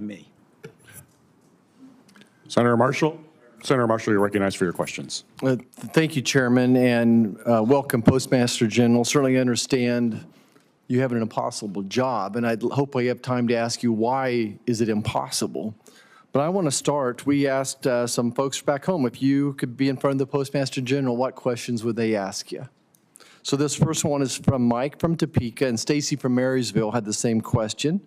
me. Senator Marshall. Senator Marshall, you're recognized for your questions. Thank you, Chairman, and welcome, Postmaster General. Certainly understand you have an impossible job, and I hope I have time to ask you why is it impossible. But I want to start, we asked some folks back home, if you could be in front of the Postmaster General, what questions would they ask you? So this first one is from Mike from Topeka, and Stacy from Marysville had the same question.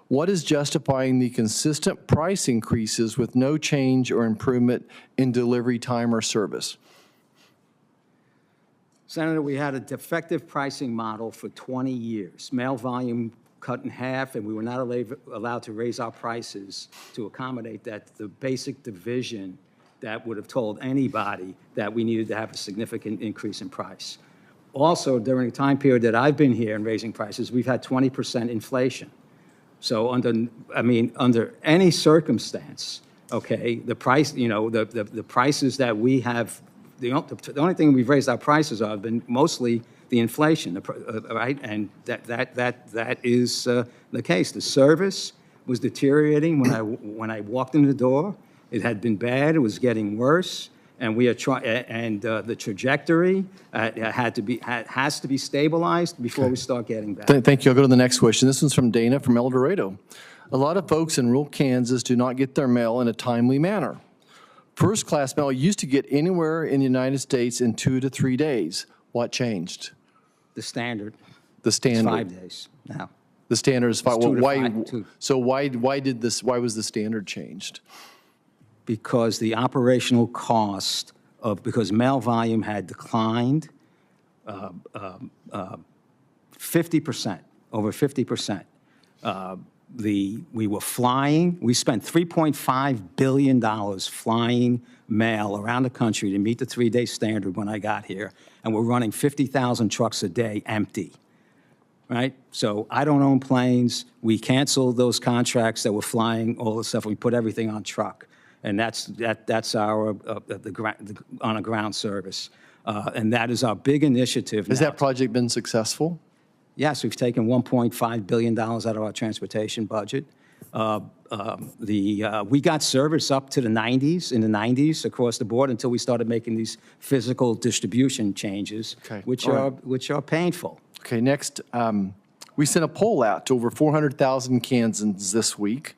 What is justifying the consistent price increases with no change or improvement in delivery time or service? Senator, we had a defective pricing model for 20 years. Mail volume cut in half, and we were not allowed to raise our prices to accommodate that. The basic division that would have told anybody that we needed to have a significant increase in price. Also, during the time period that I've been here and raising prices, we've had 20% inflation. So under any circumstance, okay, the price, the prices that we have, the only thing we've raised our prices on have been mostly the inflation, right? And that is the case. The service was deteriorating when I walked in the door. It had been bad. It was getting worse. And we are the trajectory has to be stabilized before we start getting better. Thank you. I'll go to the next question. This one's from Dana from El Dorado. A lot of folks in rural Kansas do not get their mail in a timely manner. First-class mail used to get anywhere in the United States in 2 to 3 days. What changed? The standard. The standard. It's 5 days now. The standard is 5. It's 2 to Why? 5, So why was the standard changed? Because the operational cost because mail volume had declined 50%, over 50%. We were flying. We spent $3.5 billion flying mail around the country to meet the 3-day standard when I got here, and we're running 50,000 trucks a day empty. Right? So I don't own planes. We canceled those contracts that were flying all the stuff. We put everything on truck. And that's our on a ground service, and that is our big initiative. Has that project been successful? Yes, we've taken $1.5 billion out of our transportation budget. We got service up to the 90s, in the 90s across the board until we started making these physical distribution changes, okay. which are painful. Okay, next, we sent a poll out to over 400,000 Kansans this week.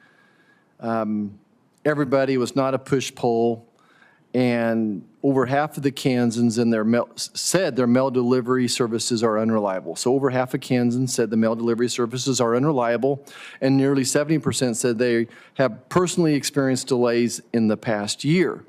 Everybody was not a push poll, and over half of the Kansans said their mail delivery services are unreliable. So over half of Kansans said the mail delivery services are unreliable, and nearly 70% said they have personally experienced delays in the past year.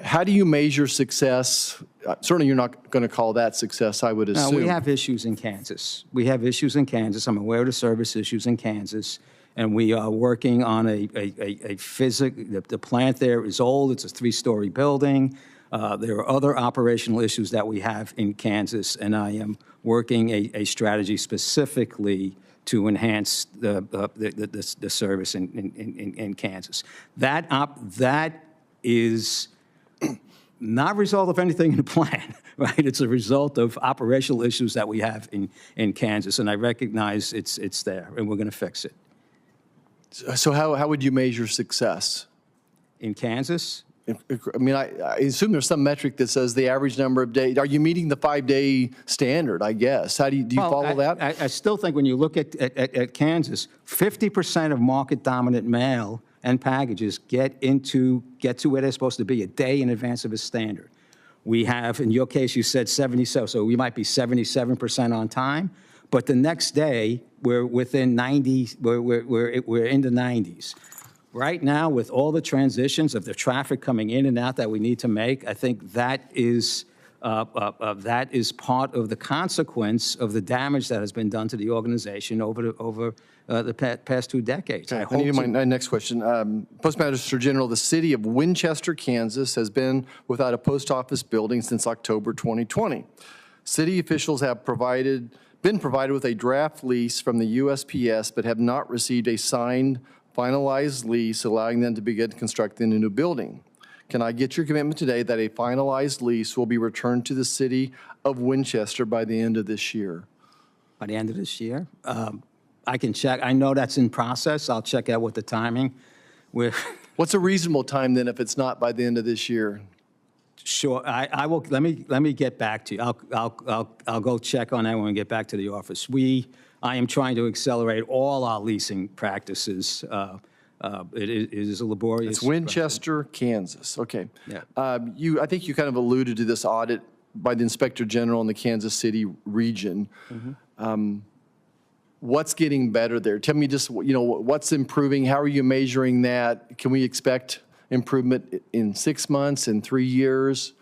How do you measure success? Certainly you're not going to call that success, I would assume. No, we have issues in Kansas. We have issues in Kansas. I'm aware of the service issues in Kansas. And we are working on the plant there is old. It's a 3-story building. There are other operational issues that we have in Kansas, and I am working a strategy specifically to enhance the service in Kansas. That is not a result of anything in the plan, right? It's a result of operational issues that we have in Kansas, and I recognize it's there, and we're going to fix it. So how would you measure success? In Kansas? I mean, I assume there's some metric that says the average number of days. Are you meeting the 5-day standard, I guess? How do you follow that? I still think when you look at Kansas, 50% of market-dominant mail and packages get to where they're supposed to be a day in advance of a standard. We have, in your case, you said 77, so we might be 77% on time. But the next day, we're within 90, we're in the 90s. Right now, with all the transitions of the traffic coming in and out that we need to make, I think that is part of the consequence of the damage that has been done to the organization over the past 2 decades. Okay. I need my next question. Postmaster General, the city of Winchester, Kansas, has been without a post office building since October 2020. City officials have been provided with a draft lease from the USPS, but have not received a signed, finalized lease allowing them to begin constructing a new building. Can I get your commitment today that a finalized lease will be returned to the city of Winchester by the end of this year? By the end of this year? I can check. I know that's in process. I'll check out what the timing. We're What's a reasonable time then if it's not by the end of this year? sure. I will. Let me get back to you. I'll go check on that when we get back to the office. I am trying to accelerate all our leasing practices. It is a laborious. It's Winchester, Kansas. Okay. Yeah. I think you kind of alluded to this audit by the Inspector General in the Kansas City region. What's getting better there? Tell me just, what's improving? How are you measuring that? Can we expect improvement in 6 months, in 3 years?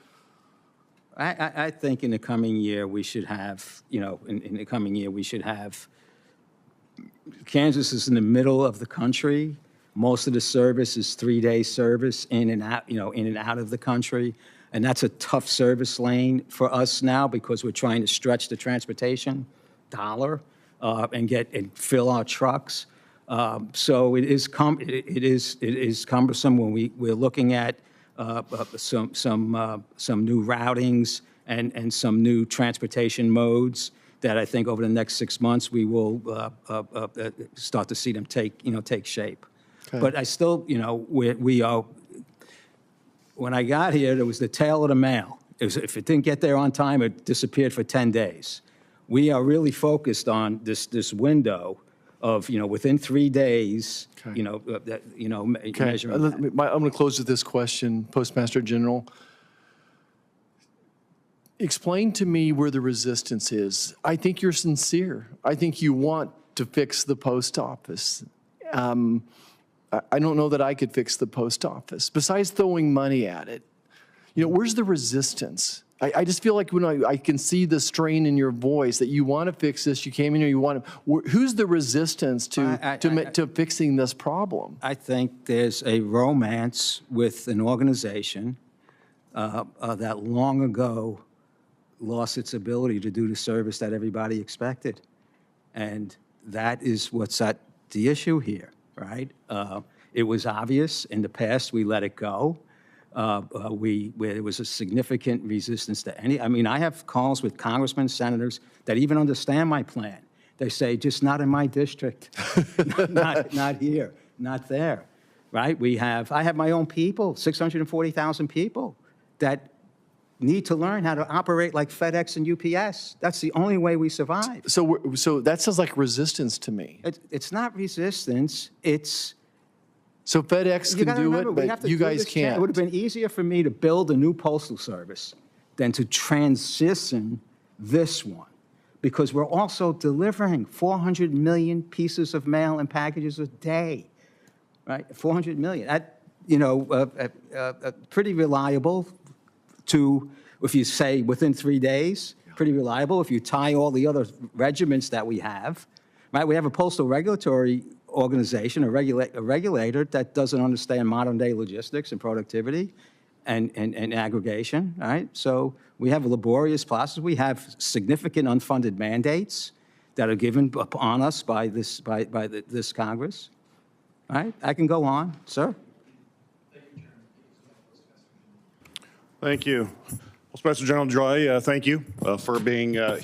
I think in the coming year we should have, in the coming year we should have. Kansas is in the middle of the country. Most of the service is 3-day service in and out, in and out of the country. And that's a tough service lane for us now because we're trying to stretch the transportation dollar and fill our trucks. So it is cumbersome when we're looking at some new routings and some new transportation modes that I think over the next 6 months we will start to see them take shape. Okay. But I still, we are. When I got here, there was the tail of the mail. If it didn't get there on time, it disappeared for 10 days. We are really focused on this window of, within 3 days, Okay. measuring that. I'm going to close with this question, Postmaster General. Explain to me where the resistance is. I think you're sincere. I think you want to fix the post office. I don't know that I could fix the post office. Besides throwing money at it, where's the resistance? I just feel like when I can see the strain in your voice that you want to fix this, you came in here, you want to. Who's the resistance to fixing this problem? I think there's a romance with an organization that long ago lost its ability to do the service that everybody expected. And that is what's at the issue here, right? It was obvious in the past, we let it go. Where there was a significant resistance to any, I have calls with congressmen, senators that even understand my plan. They say, just not in my district, not here, not there, right? I have my own people, 640,000 people that need to learn how to operate like FedEx and UPS. That's the only way we survive. So that sounds like resistance to me. It's not resistance, it's. So FedEx can do it, but you guys can't. It would have been easier for me to build a new postal service than to transition this one, because we're also delivering 400 million pieces of mail and packages a day, right? 400 million. Pretty reliable if you say within 3 days, pretty reliable. If you tie all the other regiments that we have, right? We have a postal regulatory organization, a regulator that doesn't understand modern day logistics and productivity and aggregation, right? So we have a laborious process. We have significant unfunded mandates that are given upon us by this Congress, right? I can go on, sir. Thank you. Postmaster General DeJoy, thank you for being here.